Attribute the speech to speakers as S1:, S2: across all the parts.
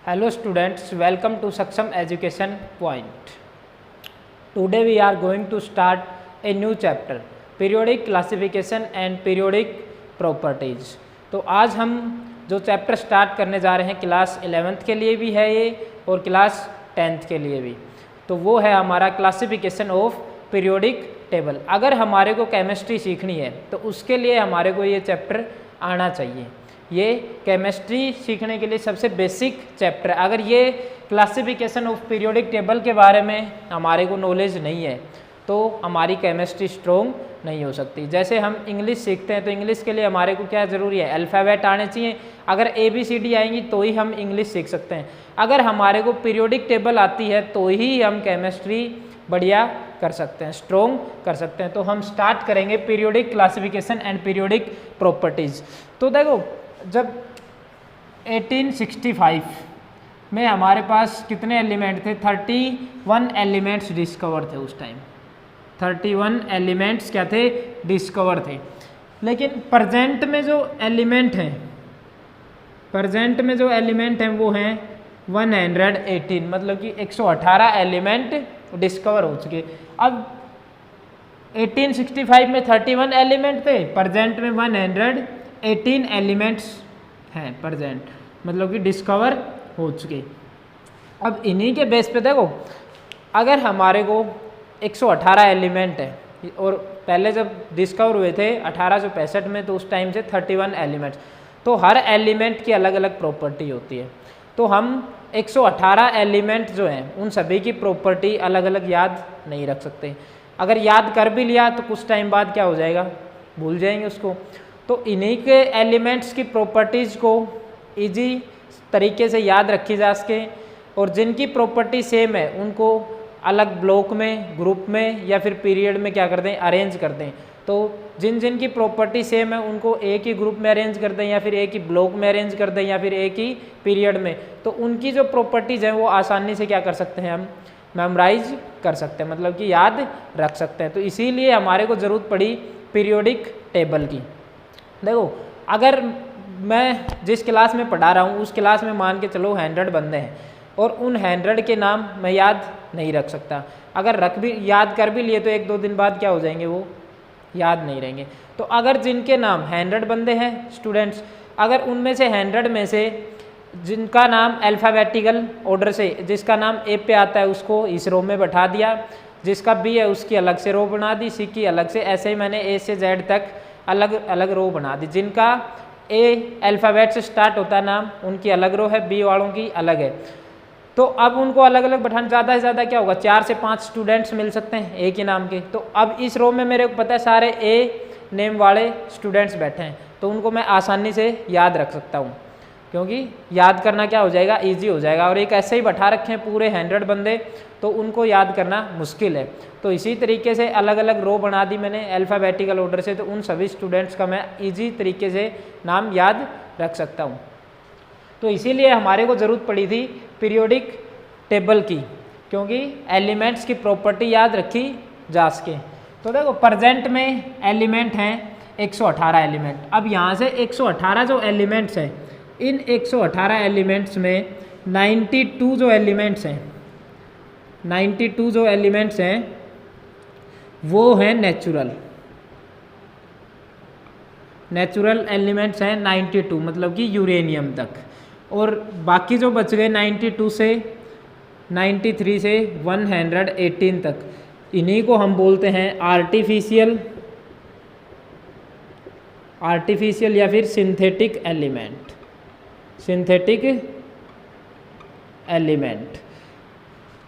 S1: Hello students, welcome to Saksham Education Point. Today we are going to start a new chapter, periodic classification and periodic properties. तो आज हम जो chapter start करने जा रहे हैं क्लास 11th के लिए भी है ये और क्लास 10th के लिए भी, तो वो है हमारा क्लासिफिकेशन ऑफ पीरियोडिक टेबल। अगर हमारे को केमिस्ट्री सीखनी है तो उसके लिए हमारे को ये चैप्टर आना चाहिए। ये केमिस्ट्री सीखने के लिए सबसे बेसिक चैप्टर है। अगर ये क्लासिफिकेशन ऑफ पीरियोडिक टेबल के बारे में हमारे को नॉलेज नहीं है तो हमारी केमिस्ट्री स्ट्रॉन्ग नहीं हो सकती। जैसे हम इंग्लिश सीखते हैं तो इंग्लिश के लिए हमारे को क्या ज़रूरी है, अल्फ़ाबेट आने चाहिए। अगर ABCD आएंगी तो ही हम इंग्लिश सीख सकते हैं। अगर हमारे को पीरियोडिक टेबल आती है तो ही हम केमिस्ट्री बढ़िया कर सकते हैं, स्ट्रॉन्ग कर सकते हैं। तो हम स्टार्ट करेंगे periodic classification and periodic properties. तो देखो, जब 1865 में हमारे पास कितने एलिमेंट थे, 31 एलिमेंट्स डिस्कवर थे। उस टाइम 31 एलिमेंट्स क्या थे, डिस्कवर थे। लेकिन प्रेजेंट में जो एलिमेंट हैं, प्रेजेंट में जो एलिमेंट हैं वो हैं 118, मतलब कि 118 एलिमेंट डिस्कवर हो चुके। अब 1865 में 31 एलिमेंट थे, प्रेजेंट में 118 एलिमेंट्स हैं प्रेजेंट, मतलब कि डिस्कवर हो चुके। अब इन्हीं के बेस पे देखो, अगर हमारे को 118 एलिमेंट है और पहले जब डिस्कवर हुए थे 1865 में तो उस टाइम से 31 एलिमेंट्स, तो हर एलिमेंट की अलग अलग प्रॉपर्टी होती है। तो हम 118 एलिमेंट जो हैं उन सभी की प्रॉपर्टी अलग अलग याद नहीं रख सकते। अगर याद कर भी लिया तो कुछ टाइम बाद क्या हो जाएगा, भूल जाएंगे उसको। तो इन्हीं के एलिमेंट्स की प्रॉपर्टीज़ को इजी तरीके से याद रखी जा सके और जिनकी प्रॉपर्टी सेम है उनको अलग ब्लॉक में, ग्रुप में या फिर पीरियड में क्या कर दें, अरेंज कर दें। तो जिन जिन की प्रॉपर्टी सेम है उनको एक ही ग्रुप में अरेंज कर दें या फिर एक ही ब्लॉक में अरेंज कर दें या फिर एक ही पीरियड में, तो उनकी जो प्रॉपर्टीज़ हैं वो आसानी से क्या कर सकते हैं, हम मेमोराइज कर सकते हैं, मतलब कि याद रख सकते हैं। तो इसीलिए हमारे को ज़रूरत पड़ी पीरियोडिक टेबल की। देखो, अगर मैं जिस क्लास में पढ़ा रहा हूँ उस क्लास में मान के चलो 100 बंदे हैं और उन 100 के नाम मैं याद नहीं रख सकता। अगर याद कर भी लिए तो 1-2 दिन बाद क्या हो जाएंगे, वो याद नहीं रहेंगे। तो अगर जिनके नाम 100 बंदे हैं स्टूडेंट्स, अगर उनमें से 100 में से जिनका नाम अल्फ़ाबेटिकल ऑर्डर से, जिसका नाम A पे आता है उसको इस रो में बैठा दिया, जिसका B है उसकी अलग से रो बना दी, C की अलग से, ऐसे ही मैंने A से Z तक अलग अलग रो बना दी। जिनका A अल्फ़ाबेट से स्टार्ट होता है नाम, उनकी अलग रो है, B वालों की अलग है। तो अब उनको अलग अलग बैठाना, ज़्यादा से ज़्यादा क्या होगा, 4 से 5 स्टूडेंट्स मिल सकते हैं एक ही नाम के। तो अब इस रो में मेरे को पता है सारे A नेम वाले स्टूडेंट्स बैठे हैं, तो उनको मैं आसानी से याद रख सकता हूँ, क्योंकि याद करना क्या हो जाएगा, ईजी हो जाएगा। और एक ऐसे ही बैठा रखे हैं पूरे 100 बंदे, तो उनको याद करना मुश्किल है। तो इसी तरीके से अलग अलग रो बना दी मैंने अल्फ़ाबेटिकल ऑर्डर से, तो उन सभी स्टूडेंट्स का मैं ईजी तरीके से नाम याद रख सकता हूँ। तो इसीलिए हमारे को ज़रूरत पड़ी थी पीरियोडिक टेबल की, क्योंकि एलिमेंट्स की प्रॉपर्टी याद रखी जा सके। तो देखो, प्रेजेंट में एलिमेंट हैं 118 एलिमेंट। अब यहाँ से 118 जो एलिमेंट्स हैं, इन 118 एलिमेंट्स में 92 जो एलिमेंट्स हैं, 92 जो एलिमेंट्स हैं वो हैं नेचुरल एलिमेंट्स हैं 92, मतलब कि यूरेनियम तक। और बाकी जो बच गए 92 से 93 से 118 तक, इन्हीं को हम बोलते हैं आर्टिफिशियल या फिर सिंथेटिक एलिमेंट।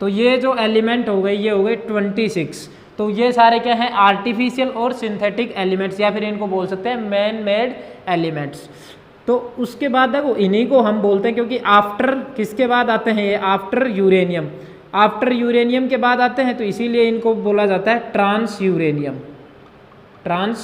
S1: तो ये जो एलिमेंट हो गए, ये हो गए 26। तो ये सारे क्या हैं, आर्टिफिशियल और सिंथेटिक एलिमेंट्स, या फिर इनको बोल सकते हैं मैन मेड एलिमेंट्स। तो उसके बाद देखो, इन्हीं को हम बोलते हैं, क्योंकि आफ्टर किसके बाद आते हैं, ये आफ्टर यूरेनियम के बाद आते हैं, तो इसीलिए इनको बोला जाता है ट्रांस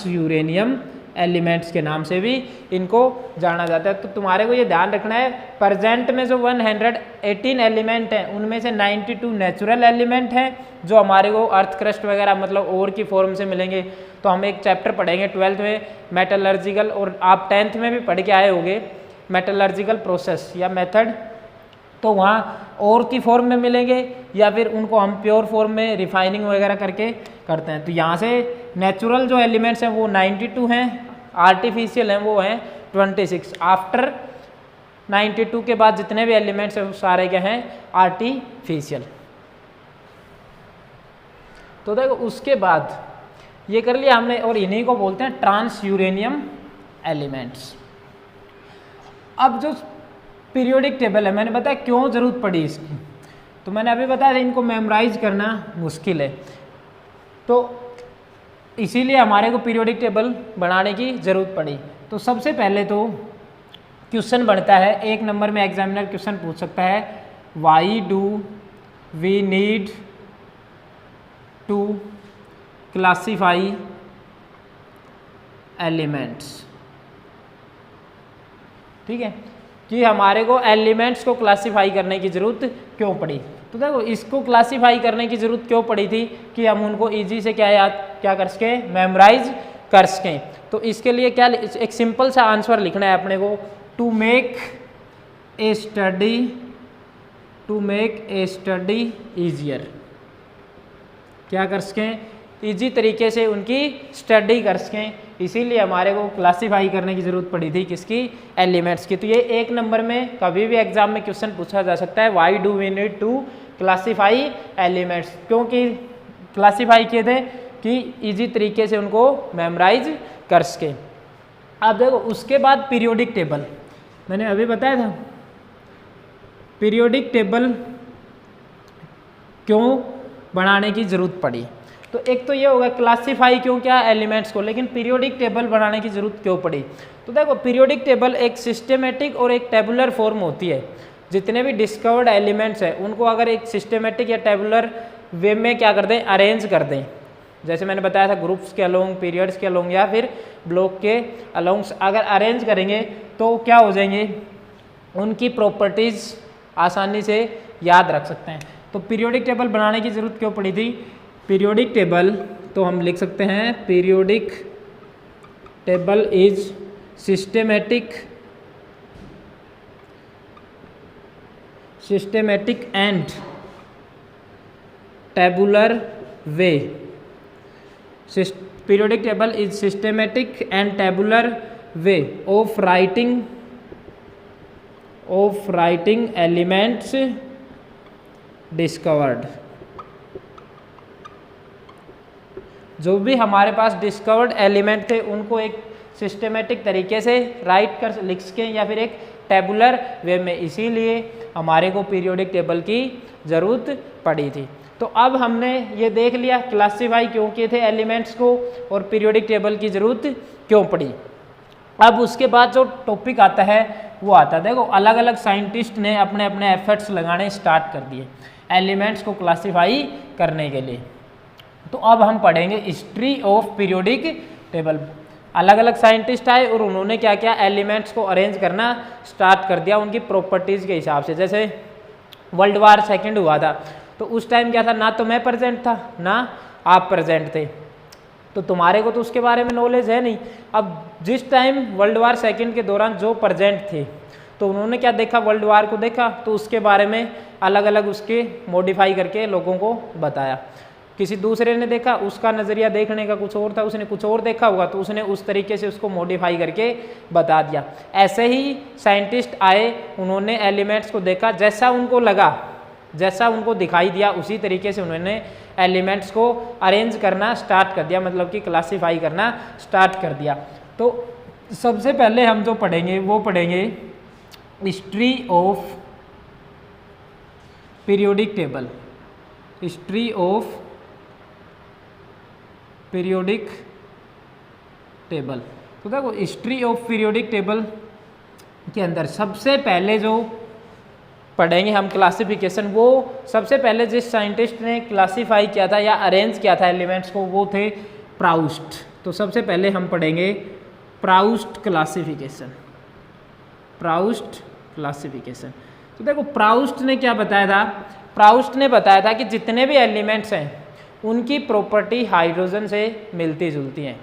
S1: यूरेनियम एलिमेंट्स के नाम से भी इनको जाना जाता है। तो तुम्हारे को ये ध्यान रखना है, प्रेजेंट में जो 118 एलिमेंट हैं उनमें से 92 नेचुरल एलिमेंट हैं जो हमारे को अर्थ क्रस्ट वगैरह मतलब ओर की फॉर्म से मिलेंगे। तो हम एक चैप्टर पढ़ेंगे 12th में मेटलर्जिकल, और आप 10th में भी पढ़ के आए होंगे मेटलर्जिकल प्रोसेस या मेथड तो वहाँ और की फॉर्म में मिलेंगे या फिर उनको हम प्योर फॉर्म में रिफाइनिंग वगैरह करके करते हैं। तो यहाँ से नेचुरल जो एलिमेंट्स हैं वो 92 हैं, आर्टिफिशियल हैं वो हैं 26। आफ्टर 92 के बाद जितने भी एलिमेंट्स हैं वो सारे क्या हैं आर्टिफिशियल। तो देखो उसके बाद ये कर लिया हमने, और इन्हीं को बोलते हैं ट्रांस यूरेनियम एलिमेंट्स। अब जो पीरियोडिक टेबल है, मैंने बताया क्यों ज़रूरत पड़ी इसकी, तो मैंने अभी बताया था इनको मेमोराइज करना मुश्किल है, तो इसीलिए हमारे को पीरियोडिक टेबल बनाने की ज़रूरत पड़ी। तो सबसे पहले तो क्वेश्चन बनता है, 1 नंबर में एग्जामिनर क्वेश्चन पूछ सकता है, why do we need to classify elements. ठीक है, कि हमारे को एलिमेंट्स को क्लासीफाई करने की ज़रूरत क्यों पड़ी। तो देखो इसको क्लासीफाई करने की ज़रूरत क्यों पड़ी थी कि हम उनको इजी से क्या कर सकें, मेमोराइज कर सकें। तो इसके लिए क्या एक सिंपल सा आंसर लिखना है अपने को, to make a study easier. क्या कर सकें, ईजी तरीके से उनकी स्टडी कर सकें, इसीलिए हमारे को क्लासीफाई करने की ज़रूरत पड़ी थी किसकी, एलिमेंट्स की। तो ये 1 नंबर में कभी भी एग्जाम में क्वेश्चन पूछा जा सकता है, why do we need to classify elements, क्योंकि क्लासीफाई किए थे कि इजी तरीके से उनको मेमोराइज कर सके। अब देखो उसके बाद पीरियोडिक टेबल, मैंने अभी बताया था पीरियोडिक टेबल क्यों बनाने की ज़रूरत पड़ी। तो एक तो ये होगा क्लासीफाई क्यों क्या एलिमेंट्स को, लेकिन पीरियोडिक टेबल बनाने की ज़रूरत क्यों पड़ी। तो देखो पीरियोडिक टेबल एक सिस्टेमेटिक और एक टेबुलर फॉर्म होती है। जितने भी डिस्कवर्ड एलिमेंट्स हैं उनको अगर एक सिस्टेमेटिक या टेबुलर वे में क्या कर दें, अरेंज कर दें, जैसे मैंने बताया था ग्रुप्स के अलोंग, पीरियड्स के अलोंग या फिर ब्लॉक के अलोंग अगर अरेंज करेंगे तो क्या हो जाएंगे, उनकी प्रॉपर्टीज़ आसानी से याद रख सकते हैं। तो पीरियोडिक टेबल बनाने की ज़रूरत क्यों पड़ी थी। पीरियोडिक टेबल तो हम लिख सकते हैं, periodic table is systematic and tabular way. Periodic table is systematic and tabular way of writing elements discovered. जो भी हमारे पास डिस्कवर्ड एलिमेंट थे उनको एक सिस्टेमेटिक तरीके से राइट कर लिख सकें या फिर एक टेबुलर वे में, इसीलिए हमारे को पीरियोडिक टेबल की ज़रूरत पड़ी थी। तो अब हमने ये देख लिया क्लासीफाई क्यों किए थे एलिमेंट्स को और पीरियोडिक टेबल की ज़रूरत क्यों पड़ी। अब उसके बाद जो टॉपिक आता है वो आता है, देखो अलग अलग साइंटिस्ट ने अपने अपने एफर्ट्स लगाने स्टार्ट कर दिए एलिमेंट्स को क्लासीफाई करने के लिए। तो अब हम पढ़ेंगे हिस्ट्री ऑफ पीरियोडिक टेबल। अलग अलग साइंटिस्ट आए और उन्होंने क्या क्या एलिमेंट्स को अरेंज करना स्टार्ट कर दिया उनकी प्रॉपर्टीज़ के हिसाब से। जैसे वर्ल्ड वार सेकंड हुआ था तो उस टाइम क्या था, ना तो मैं प्रेजेंट था ना आप प्रेजेंट थे, तो तुम्हारे को तो उसके बारे में नॉलेज है नहीं। अब जिस टाइम वर्ल्ड वार सेकंड के दौरान जो प्रेजेंट थे तो उन्होंने क्या देखा, वर्ल्ड वार को देखा, तो उसके बारे में अलग अलग उसके मॉडिफाई करके लोगों को बताया। किसी दूसरे ने देखा, उसका नज़रिया देखने का कुछ और था, उसने कुछ और देखा होगा तो उसने उस तरीके से उसको मॉडिफाई करके बता दिया। ऐसे ही साइंटिस्ट आए, उन्होंने एलिमेंट्स को देखा, जैसा उनको लगा, जैसा उनको दिखाई दिया उसी तरीके से उन्होंने एलिमेंट्स को अरेंज करना स्टार्ट कर दिया, मतलब कि क्लासीफाई करना स्टार्ट कर दिया। तो सबसे पहले हम जो पढ़ेंगे वो पढ़ेंगे history of periodic table. History of periodic table. तो देखो हिस्ट्री ऑफ पीरियोडिक टेबल के अंदर सबसे पहले जो पढ़ेंगे हम क्लासिफिकेशन, वो सबसे पहले जिस साइंटिस्ट ने क्लासीफाई किया था या अरेंज किया था एलिमेंट्स को वो थे प्राउस्ट। तो सबसे पहले हम पढ़ेंगे प्राउस्ट क्लासिफिकेशन। Proust classification. तो देखो प्राउस्ट ने क्या बताया था, प्राउस्ट ने बताया था कि जितने भी एलिमेंट्स हैं उनकी प्रॉपर्टी हाइड्रोजन से मिलती जुलती हैं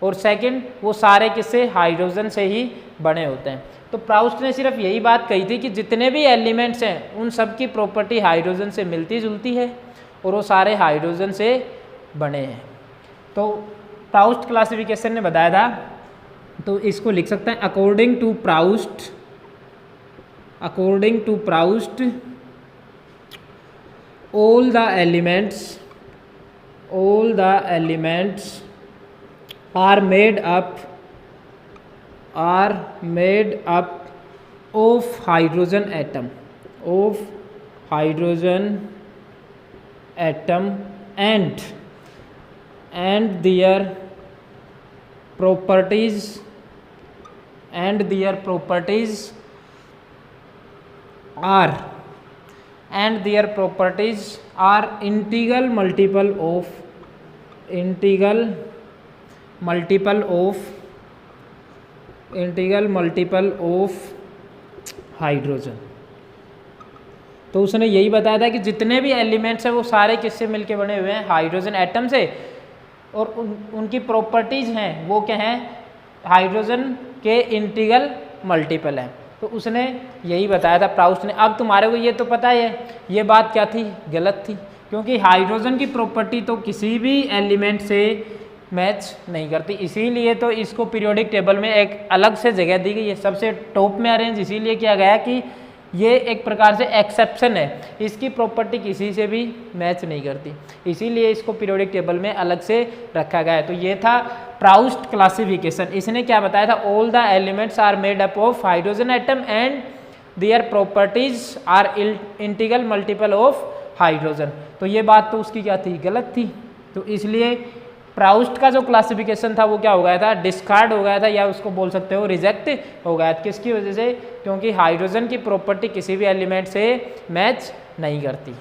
S1: और सेकंड वो सारे किससे, हाइड्रोजन से ही बने होते हैं। तो प्राउस्ट ने सिर्फ यही बात कही थी कि जितने भी एलिमेंट्स हैं उन सब की प्रॉपर्टी हाइड्रोजन से मिलती जुलती है और वो सारे हाइड्रोजन से बने हैं। तो प्राउस्ट क्लासिफिकेशन ने बताया था, तो इसको लिख सकते हैं according to Prout all the elements are made up of hydrogen atom and their properties are integral multiple of hydrogen. तो उसने यही बताया था कि जितने भी एलिमेंट्स हैं वो सारे किससे मिलके बने हुए हैं, हाइड्रोजन एटम से, और उनकी प्रॉपर्टीज हैं वो क्या हैं, हाइड्रोजन के इंटीग्रल मल्टीपल हैं। तो उसने यही बताया था प्राउस्ट ने। अब तुम्हारे को ये तो पता है ये बात क्या थी, गलत थी, क्योंकि हाइड्रोजन की प्रॉपर्टी तो किसी भी एलिमेंट से मैच नहीं करती, इसीलिए तो इसको पीरियोडिक टेबल में एक अलग से जगह दी गई है, सबसे टॉप में अरेंज इसीलिए किया गया कि ये एक प्रकार से एक्सेप्शन है, इसकी प्रॉपर्टी किसी से भी मैच नहीं करती, इसीलिए इसको पीरियोडिक टेबल में अलग से रखा गया है। तो ये था प्राउस्ट क्लासिफिकेशन। इसने क्या बताया था, all the elements are made up of hydrogen atom and their properties are integral multiple of hydrogen. तो ये बात तो उसकी क्या थी, गलत थी। तो इसलिए प्राउस्ट का जो क्लासिफिकेशन था वो क्या हो गया था, डिस्कार्ड हो गया था, या उसको बोल सकते हो रिजेक्ट हो गया था। किसकी वजह से, क्योंकि हाइड्रोजन की प्रॉपर्टी किसी भी एलिमेंट से मैच नहीं करती।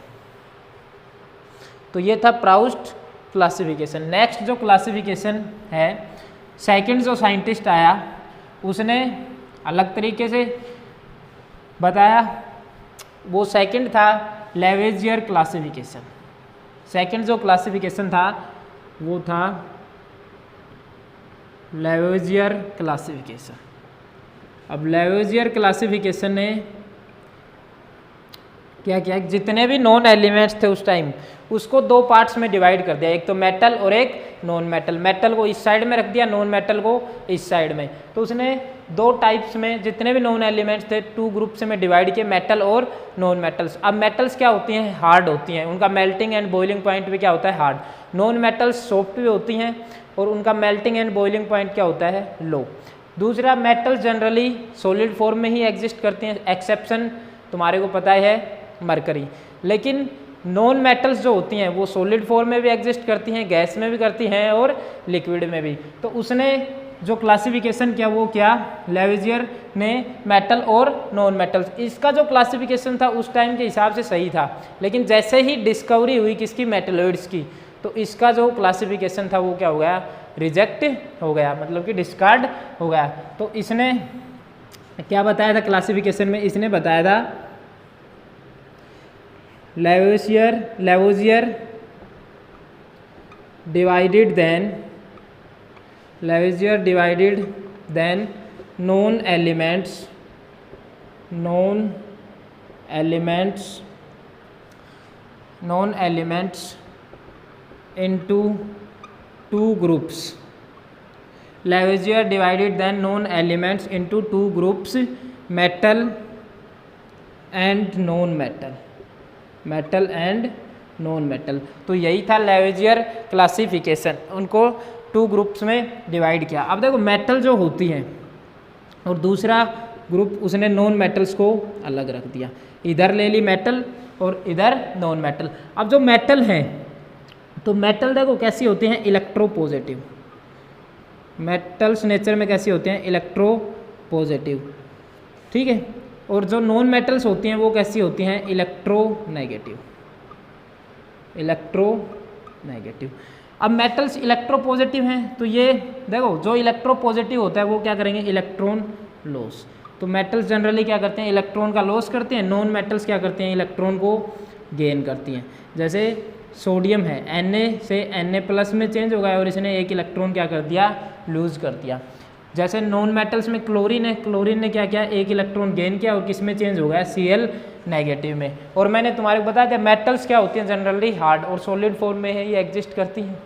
S1: तो ये था प्राउस्ट क्लासिफिकेशन। नेक्स्ट जो क्लासिफिकेशन है, सेकंड जो साइंटिस्ट आया उसने अलग तरीके से बताया, वो सेकंड था लेवेजियर क्लासिफिकेशन। सेकंड जो क्लासिफिकेशन था वो था लेवेजियर क्लासिफिकेशन। अब लेवेजियर क्लासिफिकेशन ने क्या किया, जितने भी नॉन एलिमेंट्स थे उस टाइम उसको दो पार्ट्स में डिवाइड कर दिया, एक तो मेटल और एक नॉन मेटल। मेटल को इस साइड में रख दिया, नॉन मेटल को इस साइड में। तो उसने दो टाइप्स में जितने भी नॉन एलिमेंट्स थे टू ग्रुप्स में डिवाइड किए, मेटल और नॉन मेटल्स। अब मेटल्स क्या होती हैं, हार्ड होती हैं, उनका मेल्टिंग एंड बॉइलिंग पॉइंट भी क्या होता है, हार्ड। नॉन मेटल्स सॉफ्ट भी होती हैं और उनका मेल्टिंग एंड बॉइलिंग पॉइंट क्या होता है, लो। दूसरा, मेटल्स जनरली सॉलिड फॉर्म में ही एग्जिस्ट करती हैं, एक्सेप्शन तुम्हारे को पता है मरकरी। लेकिन नॉन मेटल्स जो होती हैं वो सॉलिड फॉर्म में भी एग्जिस्ट करती हैं, गैस में भी करती हैं और लिक्विड में भी। तो उसने जो क्लासिफिकेशन किया वो क्या, लेवेजियर ने मेटल और नॉन मेटल्स, इसका जो क्लासिफिकेशन था उस टाइम के हिसाब से सही था। लेकिन जैसे ही डिस्कवरी हुई किसकी, मेटलॉइड्स की, तो इसका जो क्लासिफिकेशन था वो क्या हो गया, रिजेक्ट हो गया, मतलब कि डिस्कार्ड हो गया। तो इसने क्या बताया था क्लासिफिकेशन में, इसने बताया था Lavoisier divided then known elements into two groups. Lavoisier divided then known elements into two groups, metal and non-metal, metal and non metal. तो यही था लेवेजियर क्लासिफिकेशन, उनको टू ग्रुप्स में डिवाइड किया। अब देखो मेटल जो होती हैं और दूसरा ग्रुप उसने नॉन मेटल्स को अलग रख दिया, इधर ले ली मेटल और इधर नॉन मेटल। अब जो मेटल हैं तो मेटल देखो कैसी होती हैं, इलेक्ट्रो पॉजिटिव। मेटल्स नेचर में कैसी होते हैं, इलेक्ट्रो पॉजिटिव, ठीक है। और जो नॉन मेटल्स होती हैं वो कैसी होती हैं, इलेक्ट्रो नेगेटिव। अब मेटल्स इलेक्ट्रो पॉजिटिव हैं तो ये देखो जो इलेक्ट्रो पॉजिटिव होता है वो क्या करेंगे, इलेक्ट्रॉन लॉस। तो मेटल्स जनरली क्या करते हैं, इलेक्ट्रॉन का लॉस करते हैं, नॉन मेटल्स क्या करते हैं, इलेक्ट्रॉन को गेन करती हैं। जैसे सोडियम है Na से Na+ में चेंज हो गया और इसने एक इलेक्ट्रॉन क्या कर दिया, लूज कर दिया। जैसे नॉन मेटल्स में क्लोरीन है, क्लोरीन ने क्या किया, एक इलेक्ट्रॉन गेन किया और किस में चेंज हो गया, Cl- में। और मैंने तुम्हारे को बताया था मेटल्स क्या होती हैं, जनरली हार्ड और सॉलिड फॉर्म में है, ये एग्जिस्ट करती हैं।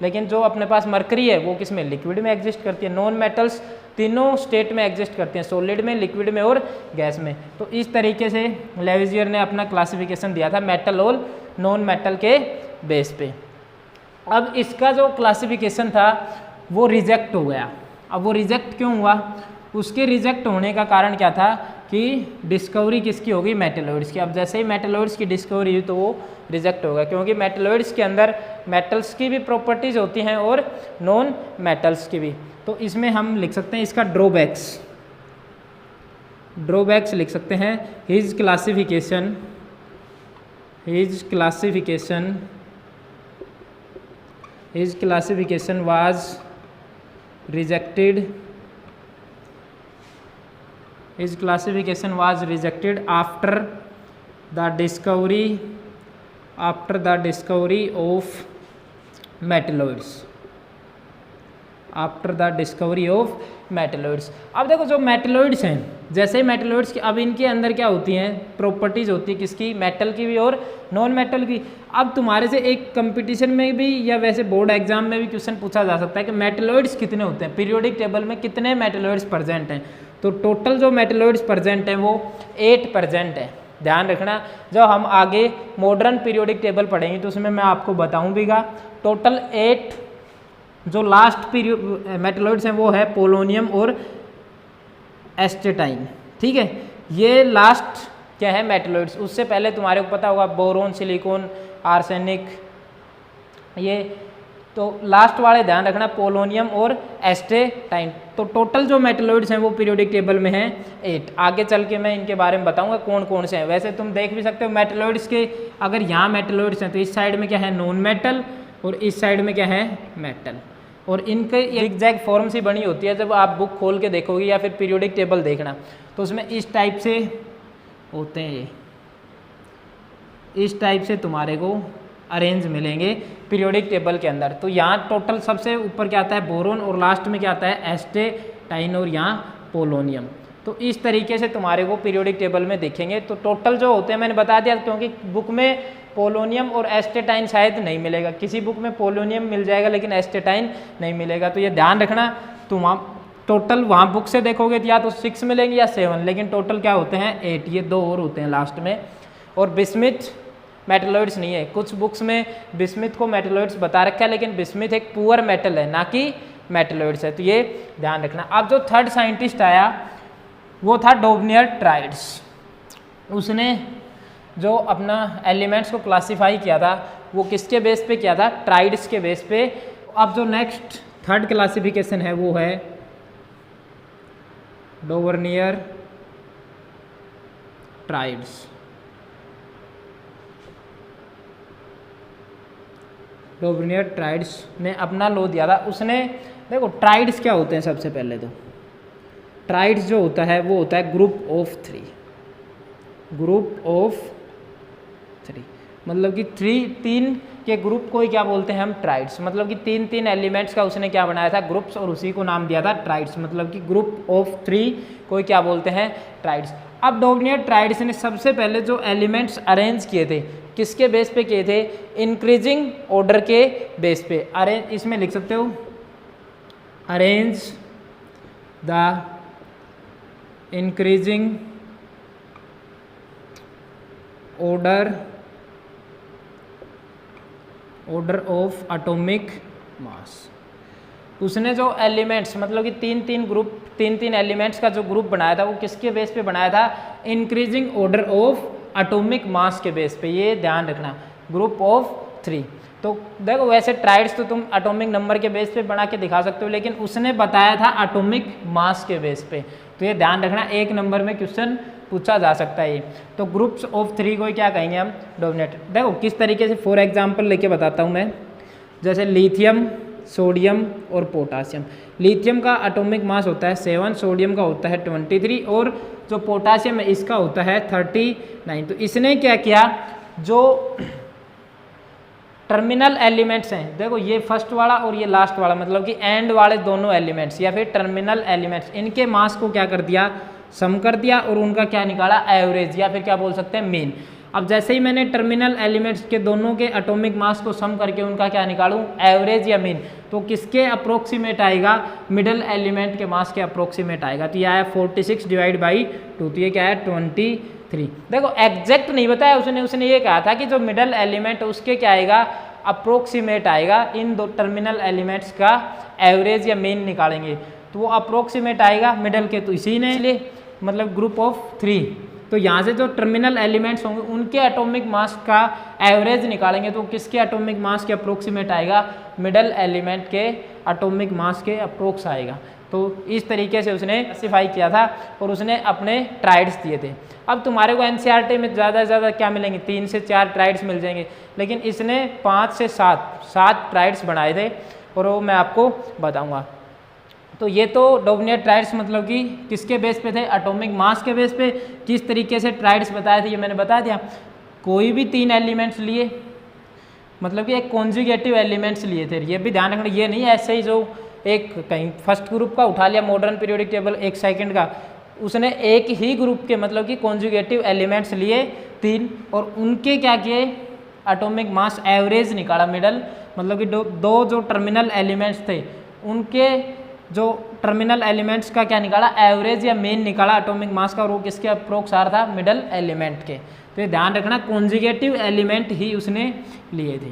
S1: लेकिन जो अपने पास मरकरी है वो किस में, लिक्विड में एग्जिस्ट करती है। नॉन मेटल्स तीनों स्टेट में एग्जिस्ट करते हैं, सॉलिड में, लिक्विड में और गैस में। तो इस तरीके से लेविजियर ने अपना क्लासिफिकेशन दिया था मेटल और नॉन मेटल के बेस पे। अब इसका जो क्लासिफिकेशन था वो रिजेक्ट हो गया। अब वो रिजेक्ट क्यों हुआ, उसके रिजेक्ट होने का कारण क्या था कि डिस्कवरी किसकी होगी, मेटलॉइड्स की। अब जैसे ही मेटलॉइड्स की डिस्कवरी हुई तो वो रिजेक्ट होगा, क्योंकि मेटलॉइड्स के अंदर मेटल्स की भी प्रॉपर्टीज होती हैं और नॉन मेटल्स की भी। तो इसमें हम लिख सकते हैं इसका ड्रॉबैक्स लिख सकते हैं। His classification was rejected after the discovery of metalloids। अब देखो जो मेटलॉइड्स हैं, जैसे ही मेटलॉइड्स की, अब इनके अंदर क्या होती हैं, प्रॉपर्टीज होती है किसकी, मेटल की भी और नॉन मेटल की। अब तुम्हारे से एक कंपटीशन में भी या वैसे बोर्ड एग्जाम में भी क्वेश्चन पूछा जा सकता है कि मेटलॉइड्स कितने होते हैं, पीरियोडिक टेबल में कितने मेटलॉइड्स प्रेजेंट हैं। तो टोटल जो मेटलॉइड्स प्रेजेंट हैं वो 8 प्रेजेंट है। ध्यान रखना, जब हम आगे मॉडर्न पीरियोडिक टेबल पढ़ेंगे तो उसमें मैं आपको बताऊँ भीगा। टोटल 8 जो लास्ट मेटलॉइड्स हैं वो है पोलोनियम और एस्टेटाइन। ठीक है, ये लास्ट क्या है, मेटलॉइड्स। उससे पहले तुम्हारे को पता होगा बोरोन, सिलिकॉन, आर्सेनिक, ये तो लास्ट वाले ध्यान रखना, पोलोनियम और एस्टेटाइन। तो टोटल जो मेटलॉइड्स हैं वो पीरियोडिक टेबल में हैं 8। आगे चल के मैं इनके बारे में बताऊंगा कौन कौन से हैं। वैसे तुम देख भी सकते हो मेटलॉइड्स के, अगर यहाँ मेटलॉइड्स हैं तो इस साइड में क्या है, नॉन मेटल, और इस साइड में क्या है, मेटल। और इनके एग्जैक्ट फॉर्म से बनी होती है। जब आप बुक खोल के देखोगे या फिर पीरियोडिक टेबल देखना तो उसमें इस टाइप से होते हैं, ये इस टाइप से तुम्हारे को अरेंज मिलेंगे पीरियोडिक टेबल के अंदर। तो यहाँ टोटल सबसे ऊपर क्या आता है, बोरोन, और लास्ट में क्या आता है, एस्टेटाइन, और यहाँ पोलोनियम। तो इस तरीके से तुम्हारे को पीरियोडिक टेबल में देखेंगे। तो टोटल जो होते हैं मैंने बता दिया, क्योंकि बुक में पोलोनियम और एस्टेटाइन शायद नहीं मिलेगा, किसी बुक में पोलोनियम मिल जाएगा लेकिन एस्टेटाइन नहीं मिलेगा। तो ये ध्यान रखना, तुम वहाँ टोटल वहाँ बुक से देखोगे तो या तो 6 मिलेंगे या 7, लेकिन टोटल क्या होते हैं 8, ये 2 और होते हैं लास्ट में। और बिस्मिथ मेटलॉइड्स नहीं है, कुछ बुक्स में बिस्मिथ को मेटलॉइड्स बता रखा है, लेकिन बिस्मिथ एक पुअर मेटल है, ना कि मेटलॉइड्स है। तो ये ध्यान रखना। अब जो थर्ड साइंटिस्ट आया वो था डोबनियर ट्राइड्स। उसने जो अपना एलिमेंट्स को क्लासीफाई किया था वो किसके बेस पे किया था, ट्राइड्स के बेस पे। अब जो नेक्स्ट थर्ड क्लासिफिकेशन है वो है डोबनियर ट्राइड्स। डोबनियर ट्राइड्स ने अपना लो दिया था। उसने देखो ट्राइड्स क्या होते हैं, सबसे पहले तो ट्राइड्स जो होता है वो होता है ग्रुप ऑफ 3, मतलब कि 3 के ग्रुप को ही क्या बोलते हैं हम, ट्राइड्स। मतलब कि 3 एलिमेंट्स का उसने क्या बनाया था, ग्रुप्स, और उसी को नाम दिया था ट्राइड्स। मतलब कि ग्रुप ऑफ 3 को ही क्या बोलते हैं, ट्राइड्स। अब डोबनियर ट्राइड्स ने सबसे पहले जो एलिमेंट्स अरेंज किए थे किसके बेस पे किए थे, इंक्रीजिंग ऑर्डर के बेस पे। अरेंज इसमें लिख सकते हो, arrange the increasing order of atomic mass. उसने जो एलिमेंट्स मतलब कि 3 एलिमेंट्स का जो ग्रुप बनाया था वो किसके बेस पे बनाया था, increasing order of atomic mass के बेस पे। ये ध्यान रखना, ग्रुप ऑफ 3। तो देखो वैसे ट्राइड्स तो तुम एटॉमिक नंबर के बेस पे बना के दिखा सकते हो, लेकिन उसने बताया था एटॉमिक मास के बेस पे। तो ये ध्यान रखना, 1 नंबर में क्वेश्चन पूछा जा सकता है ये। तो ग्रुप्स ऑफ 3 को क्या कहेंगे हम, डोमिनेट। देखो किस तरीके से, फॉर एग्जांपल लेके बताता हूँ मैं। जैसे लिथियम, सोडियम और पोटासियम। लिथियम का एटॉमिक मास होता है 7, सोडियम का होता है 23, और जो पोटासियम है इसका होता है 39। तो इसने क्या किया, जो टर्मिनल एलिमेंट्स हैं, देखो ये फर्स्ट वाला और ये लास्ट वाला, मतलब कि एंड वाले दोनों एलिमेंट्स या फिर टर्मिनल एलिमेंट्स, इनके मास को क्या कर दिया, सम कर दिया और उनका क्या निकाला, एवरेज या फिर क्या बोल सकते हैं, मीन। अब जैसे ही मैंने टर्मिनल एलिमेंट्स के दोनों के एटॉमिक मास को सम करके उनका क्या निकालूं, एवरेज या मीन, तो किसके अप्रोक्सीमेट आएगा, मिडल एलिमेंट के मास के अप्रोक्सीमेट आएगा। तो ये आया 46 डिवाइड बाई 2, तो ये क्या है 23। देखो एग्जैक्ट नहीं बताया उसने ये कहा था कि जो मिडल एलिमेंट उसके क्या आएगा, अप्रोक्सीमेट आएगा, इन दो टर्मिनल एलिमेंट्स का एवरेज या मीन निकालेंगे, तो वो अप्रोक्सीमेट आएगा मिडल के, तो इसी ने लिए मतलब ग्रुप ऑफ 3। तो यहाँ से जो टर्मिनल एलिमेंट्स होंगे उनके एटॉमिक मास का एवरेज निकालेंगे, तो किसके एटॉमिक मास के अप्रोक्सीमेट आएगा, मिडल एलिमेंट के एटॉमिक मास के अप्रोक्स आएगा। तो इस तरीके से उसने स्पेसिफाई किया था और उसने अपने ट्राइड्स दिए थे। अब तुम्हारे को एनसीईआरटी में ज़्यादा से ज़्यादा क्या मिलेंगे, 3 से 4 ट्राइड्स मिल जाएंगे, लेकिन इसने 5 से 7 ट्राइड्स बनाए थे और वो मैं आपको बताऊँगा। तो ये तो डोबनियर ट्राइड्स मतलब कि किसके बेस पे थे, एटॉमिक मास के बेस पे किस तरीके से ट्राइड्स बताए थे ये मैंने बता दिया। कोई भी 3 एलिमेंट्स लिए, मतलब कि एक कॉन्जुगेटिव एलिमेंट्स लिए थे, ये भी ध्यान रखना, ये नहीं ऐसे ही जो एक कहीं फर्स्ट ग्रुप का उठा लिया मॉडर्न पीरियोडिक टेबल 1 सेकंड का, उसने एक ही ग्रुप के मतलब कि कॉन्जुगेटिव एलिमेंट्स लिए 3 और उनके क्या किए, एटॉमिक मास एवरेज निकाला मिडल, मतलब कि दो जो टर्मिनल एलिमेंट्स थे उनके जो टर्मिनल एलिमेंट्स का क्या निकाला, एवरेज या मीन निकाला एटॉमिक मास का, और वो किसके अप्रोक्स आ रहा था, मिडल एलिमेंट के। तो ये ध्यान रखना कॉन्जुगेटिव एलिमेंट ही उसने लिए थे।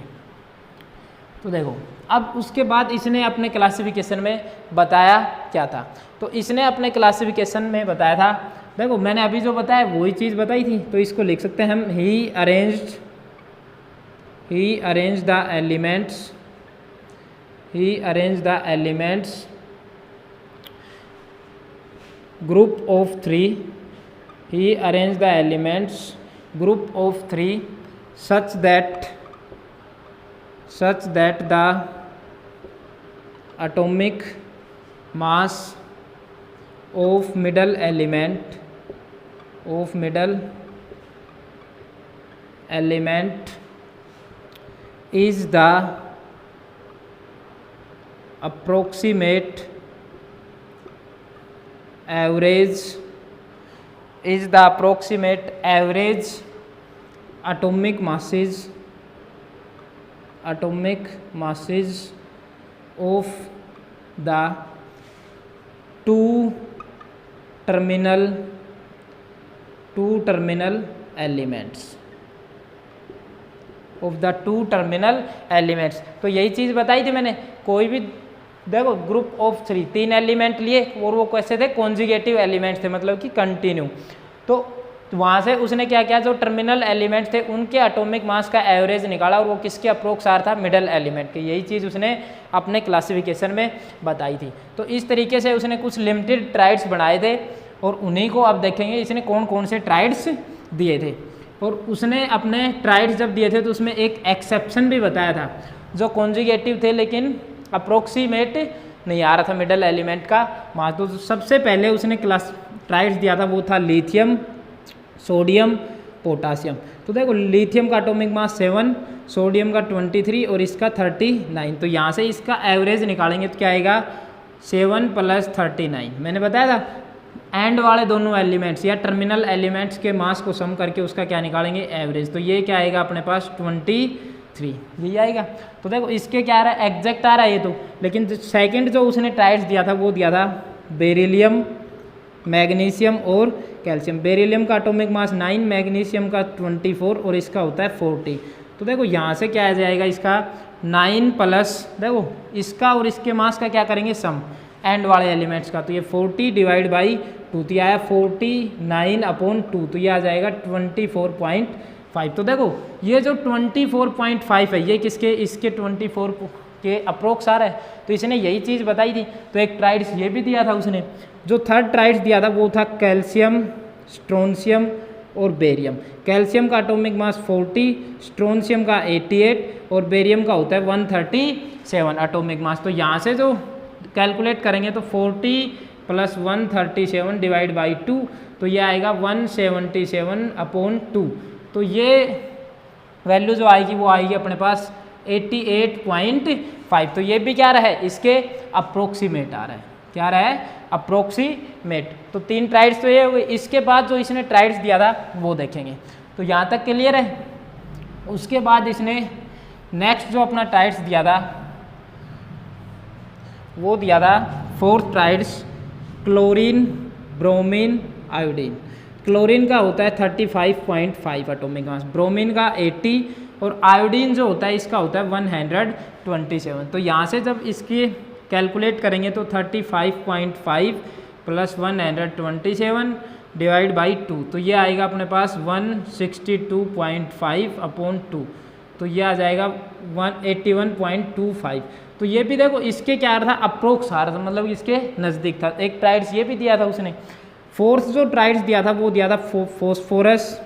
S1: तो देखो अब उसके बाद इसने अपने क्लासिफिकेशन में बताया क्या था, तो इसने अपने क्लासिफिकेशन में बताया था, देखो मैंने अभी जो बताया वही चीज़ बताई थी, तो इसको लिख सकते हैं हम, he arrange the elements group of 3, he arranged the elements group of 3 such that the atomic mass of middle element is the approximate average atomic masses of the two terminal elements। तो यही चीज़ बताई थी मैंने, कोई भी देखो group of 3 element लिए और वो कैसे थे, कॉन्जुगेटिव एलिमेंट्स थे, मतलब कि कंटिन्यू। तो वहाँ से उसने क्या किया, जो टर्मिनल एलिमेंट्स थे उनके एटॉमिक मास का एवरेज निकाला और वो किसके अप्रोक्स आ रहा था, मिडल एलिमेंट के। यही चीज़ उसने अपने क्लासिफिकेशन में बताई थी। तो इस तरीके से उसने कुछ लिमिटेड ट्राइड्स बनाए थे और उन्हीं को अब देखेंगे इसने कौन कौन से ट्राइड्स दिए थे। और उसने अपने ट्राइड्स जब दिए थे तो उसमें एक एक्सेप्शन भी बताया था, जो कॉन्जुगेटिव थे लेकिन अप्रोक्सीमेट नहीं आ रहा था मिडल एलिमेंट का मास। तो सबसे पहले उसने ट्राइड्स दिया था वो था लिथियम, सोडियम, पोटासियम। तो देखो लिथियम का एटॉमिक मास 7, सोडियम का 23 और इसका 39। तो यहाँ से इसका एवरेज निकालेंगे तो क्या आएगा, 7 + 39। मैंने बताया था एंड वाले दोनों एलिमेंट्स या टर्मिनल एलिमेंट्स के मास को सम करके उसका क्या निकालेंगे, एवरेज। तो ये क्या आएगा अपने पास 23, यही आएगा। तो देखो इसके क्या आ रहा है, एग्जैक्ट आ रहा है ये तो, लेकिन सेकंड जो उसने ट्राइड्स दिया था वो दिया था बेरिलियम, मैग्नीशियम और कैल्शियम। बेरिलियम का एटॉमिक मास 9, मैग्नीशियम का 24 और इसका होता है 40। तो देखो यहाँ से क्या आ जाएगा, इसका 9 प्लस देखो इसका और इसके मास का क्या करेंगे, सम एंड वाले एलिमेंट्स का। तो ये 40 डिवाइड बाई 2, तो आया 49/2, तो ये आ जाएगा 24.5। तो देखो ये जो 24.5 है ये किसके, इसके 24 के अप्रोक्स आ रहा है। तो इसने यही चीज़ बताई थी। तो एक ट्राइड्स ये भी दिया था उसने, जो थर्ड ट्राइड्स दिया था वो था कैल्शियम, स्ट्रोंशियम और बेरियम। कैल्शियम का एटॉमिक मास 40, स्ट्रोंशियम का 88 और बेरियम का होता है 137 एटॉमिक मास। तो यहाँ से जो कैलकुलेट करेंगे तो 40 + 137 डिवाइड बाई 2, तो ये आएगा 177/2। तो ये वैल्यू जो आएगी वो आएगी अपने पास 88.5। तो ये भी क्या रहा है, इसके अप्रोक्सीमेट आ रहा है, क्या रहा है, अप्रोक्सीमेट। तो 3 ट्राइड्स तो ये हो गई। इसके बाद जो इसने ट्राइड्स दिया था वो देखेंगे। तो यहाँ तक क्लियर है। उसके बाद इसने नेक्स्ट जो अपना ट्राइड्स दिया था वो दिया था 4th triads chlorine, bromine, iodine. Chlorine का होता है 35.5 एटॉमिक मास, ब्रोमीन का 80 और आयोडीन जो होता है इसका होता है 127। तो यहाँ से जब इसकी कैलकुलेट करेंगे तो 35.5 प्लस 127 डिवाइड बाई 2, तो ये आएगा अपने पास 162.5 अपॉन 2, तो ये आ जाएगा 181.25। तो ये भी देखो इसके क्या आ रहा था, अप्रोक्स आ रहा था, मतलब इसके नज़दीक था। एक ट्राइड्स ये भी दिया था उसने। 4th जो ट्राइड्स दिया था वो दिया था फॉस्फोरस,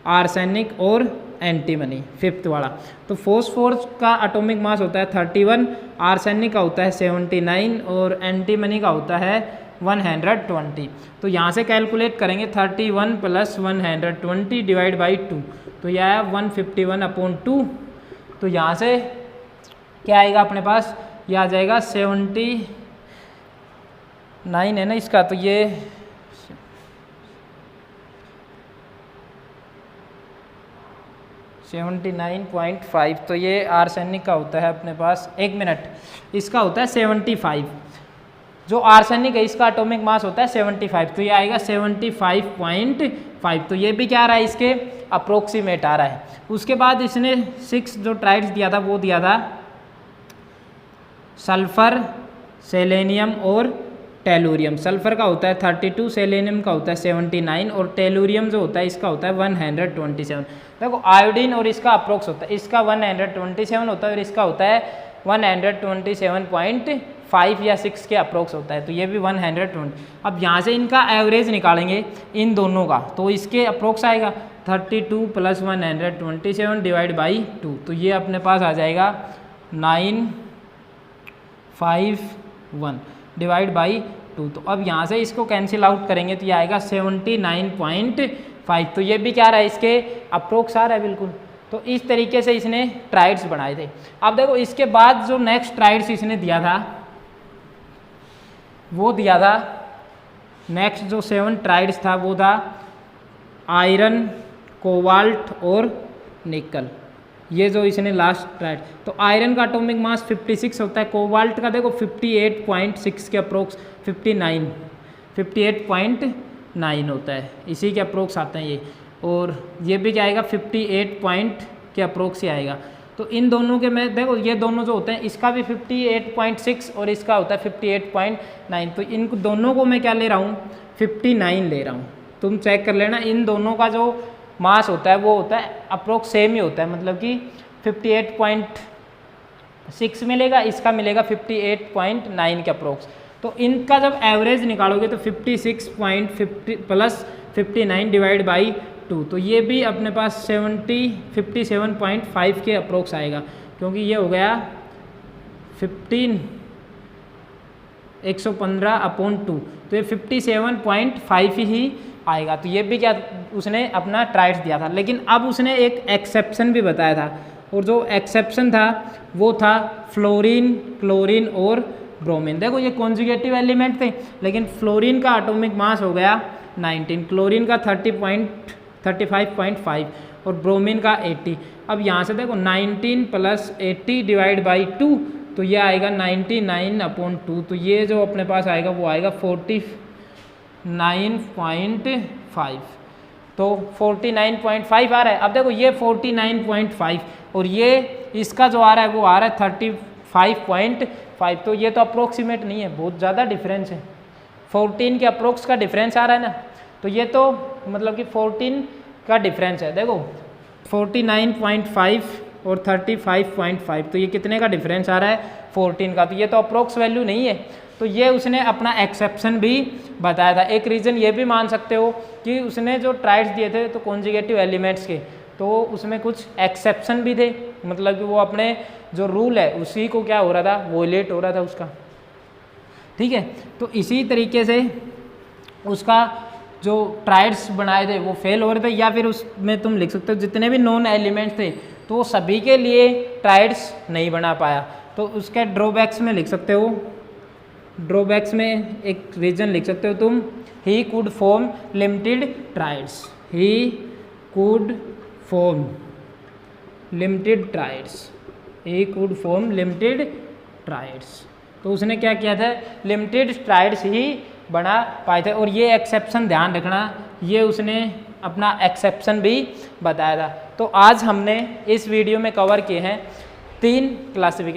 S1: आर्सेनिक और एंटीमनी, 5th वाला। तो फॉस्फोरस का एटॉमिक मास होता है 31, आर्सेनिक का होता है 79 और एंटीमनी का होता है 120। तो यहाँ से कैलकुलेट करेंगे 31 प्लस 120 डिवाइड बाई 2, तो यह आया 151/2। तो यहाँ से क्या आएगा अपने पास, यह आ जाएगा 79 है ना इसका, तो ये 79.5। तो ये आर्सेनिक का होता है अपने पास, 1 मिनट, इसका होता है 75। जो आर्सेनिक है इसका एटॉमिक मास होता है 75, तो ये आएगा 75.5। तो ये भी क्या आ रहा है, इसके अप्रोक्सीमेट आ रहा है। उसके बाद इसने 6 जो ट्राइड्स दिया था वो दिया था सल्फर, सेलेनियम और टेलुरियम। सल्फर का होता है 32, सेलेनियम का होता है 79 और टेलुरियम जो होता है इसका होता है 127। देखो आयोडीन और इसका अप्रोक्स होता है, इसका 127 होता है और इसका होता है 127.5 या 6 के अप्रोक्स होता है, तो ये भी 120। अब यहाँ से इनका एवरेज निकालेंगे इन दोनों का, तो इसके अप्रोक्स आएगा 32 प्लस 127 डिवाइड बाई 2, तो ये अपने पास आ जाएगा 951 डिवाइड बाई 2। तो अब यहाँ से इसको कैंसिल आउट करेंगे तो ये आएगा 79.5। तो ये भी क्या रहा है, इसके अप्रोक्स आ रहा है बिल्कुल। तो इस तरीके से इसने ट्राइड्स बनाए थे। अब देखो इसके बाद जो नेक्स्ट ट्राइड्स इसने दिया था वो दिया था, नेक्स्ट जो 7 ट्राइड्स था वो था आयरन, कोबाल्ट और निकल। ये जो इसने लास्ट ट्राइड, तो आयरन का एटॉमिक मास 56 होता है, कोबाल्ट का देखो 58.6 के अप्रोक्स 58.9 होता है, इसी के अप्रोक्स आते हैं ये। और ये भी क्या आएगा 58 पॉइंट के अप्रोक्स ही आएगा। तो इन दोनों के मैं देखो ये दोनों जो होते हैं इसका भी 58.6 और इसका होता है 58.9। तो इन दोनों को मैं क्या ले रहा हूँ, 59 ले रहा हूँ। तुम चेक कर लेना, इन दोनों का जो मास होता है वो होता है अप्रोक्स सेम ही होता है, मतलब कि 58.6 मिलेगा, इसका मिलेगा 58.9 के अप्रोक्स। तो इनका जब एवरेज निकालोगे तो 56.50 प्लस 59 डिवाइड बाई 2, तो ये भी अपने पास 57.5 के अप्रोक्स आएगा, क्योंकि ये हो गया 115/2, तो ये 57.5 ही आएगा। तो ये भी क्या उसने अपना ट्राइड्स दिया था, लेकिन अब उसने एक एक्सेप्शन भी बताया था, और जो एक्सेप्शन था वो था फ्लोरीन, क्लोरीन और ब्रोमीन। देखो ये कॉन्जुगेटिव एलिमेंट थे, लेकिन फ्लोरीन का एटॉमिक मास हो गया 19, क्लोरीन का 35.5 और ब्रोमीन का 80। अब यहाँ से देखो 19 प्लस 80 डिवाइड बाई 2, तो ये आएगा 99/2। तो ये जो अपने पास आएगा वो आएगा 49.5। तो 49.5 आ रहा है। अब देखो ये 49.5 और ये इसका जो आ रहा है वो आ रहा है 35.5। तो ये तो अप्रोक्सीमेट नहीं है, बहुत ज़्यादा डिफरेंस है, 14 के अप्रोक्स का डिफरेंस आ रहा है ना। तो ये तो मतलब कि 14 का डिफरेंस है। देखो 49.5 और 35.5, तो ये कितने का डिफरेंस आ रहा है, 14 का। तो ये तो अप्रोक्स वैल्यू नहीं है। तो ये उसने अपना एक्सेप्शन भी बताया था। एक रीज़न ये भी मान सकते हो कि उसने जो ट्राइड्स दिए थे तो कॉन्जुगेटिव एलिमेंट्स के, तो उसमें कुछ एक्सेप्शन भी थे, मतलब कि वो अपने जो रूल है उसी को क्या हो रहा था, वोलेट हो रहा था उसका। ठीक है, तो इसी तरीके से उसका जो ट्राइड्स बनाए थे वो फेल हो रहे थे, या फिर उसमें तुम लिख सकते हो जितने भी नॉन एलिमेंट्स थे तो सभी के लिए ट्राइड्स नहीं बना पाया। तो उसके ड्रॉबैक्स में लिख सकते हो, ड्रॉबैक्स में एक रीजन लिख सकते हो तुम, he could form limited triads, he could form limited triads, he could form limited triads. तो उसने क्या किया था, लिमिटेड ट्राइड्स ही बना पाए थे। और ये एक्सेप्शन ध्यान रखना, ये उसने अपना एक्सेप्शन भी बताया था। तो आज हमने इस वीडियो में कवर किए हैं 3 क्लासिफिकेशन।